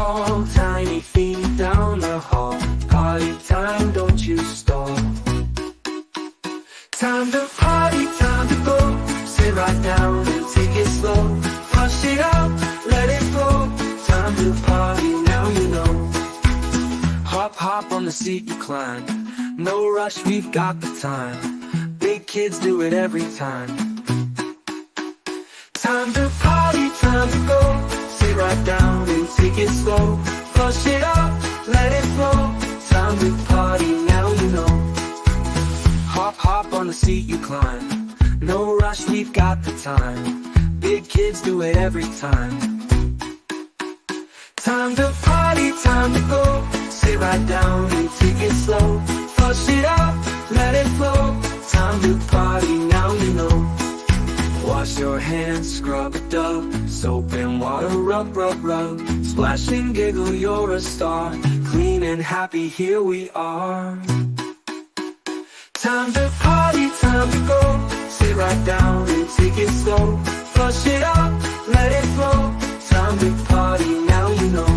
call, tiny feet down the hall. Party time, don't you stall. Time to party, time to go. Sit right down and take it slow. Push it out, let it flow. Time to party, now you know. Hop, hop on the seat you climb. No rush, we've got the time. Big kids do it every time. Time to party, time to go. Sit right down and take it slow. Flush it up, let it flow. Time to party, now you know. Hop, hop on the seat you climb. No rush, we've got the time. Big kids do it every time. Time to party, time to go. Sit right down and take it slow. Flush it up, let it flow. Time to party, now you know. Wash your hands, scrub a dub. Soap and water, rub, rub, rub. Splash and giggle, you're a star. Clean and happy, here we are. Time to party, time to go. Sit right down and take it slow. Flush it up, let it flow. Time to party, now you know.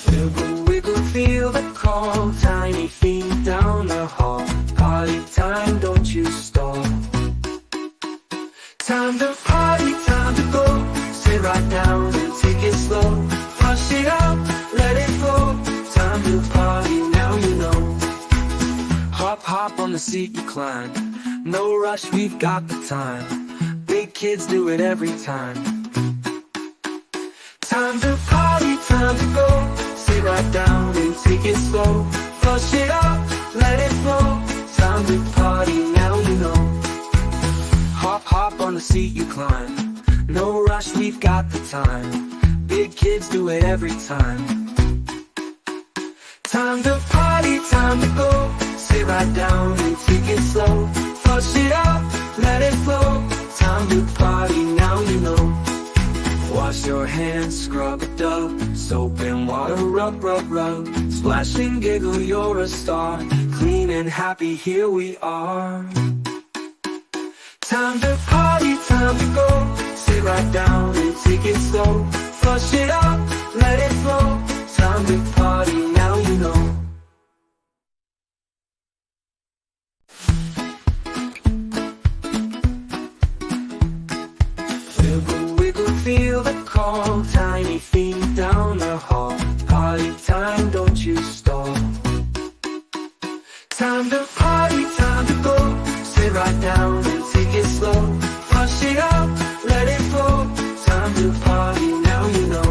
Wiggle, wiggle, feel the call. Tiny feet down the hall. Party time, don't you stall. Time to party, time to go. Sit right down and take it slow. Flush it out, let it flow. Time to party, now you know. Hop, hop on the seat you climb. No rush, we've got the time. Big kids do it every time. Time to party, time to go. Sit right down and take it slow. Flush it up, let it flow. Time to party, now you know. Hop, hop on the seat you climb. No rush, we've got the time. Big kids do it every time. Time to party, time to go. Sit right down and take it slow. Flush it up, let it flow. Time to party, now you know. Wash your hands, scrub a dub. Soap and water, rub, rub, rub. Splash and giggle, you're a star. Clean and happy, here we are. Time to party, time to go. Sit right down and take it slow. Flush it up, let it flow. Time to party, now you know. Wiggle, wiggle, feel the call. Tiny feet down the hall. Party time, don't you stall. Time to party, time to go. Sit right down and take it slow. Flush it up, let it flow. Time to party, now you know.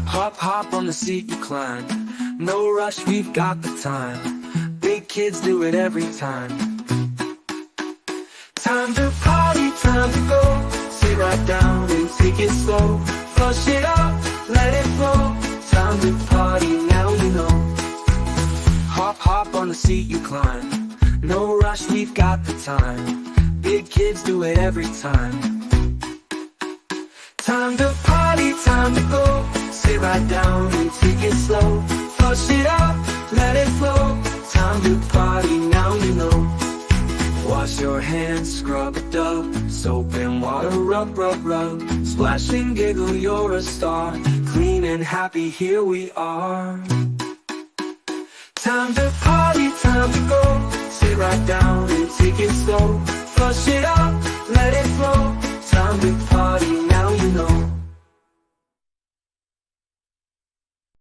Hop, hop on the seat you climb. No rush, we've got the time. Big kids do it every time. Time to party, time to go. Sit right down and take it slow. Flush it up, let it flow. Time to party, now you know. Hop, hop on the seat you climb. No rush, we've got the time. Big kids do it every time. Time to party, time to go. Sit right down and take it slow. Flush it up, let it flow. Time to party, now you know. Wash your hands, scrub a dub. Soap and water, rub, rub, rub. Splash and giggle, you're a star. Clean and happy, here we are. Time to party, time to go. Sit right down and take it slow. Flush it up, let it flow. Time to party.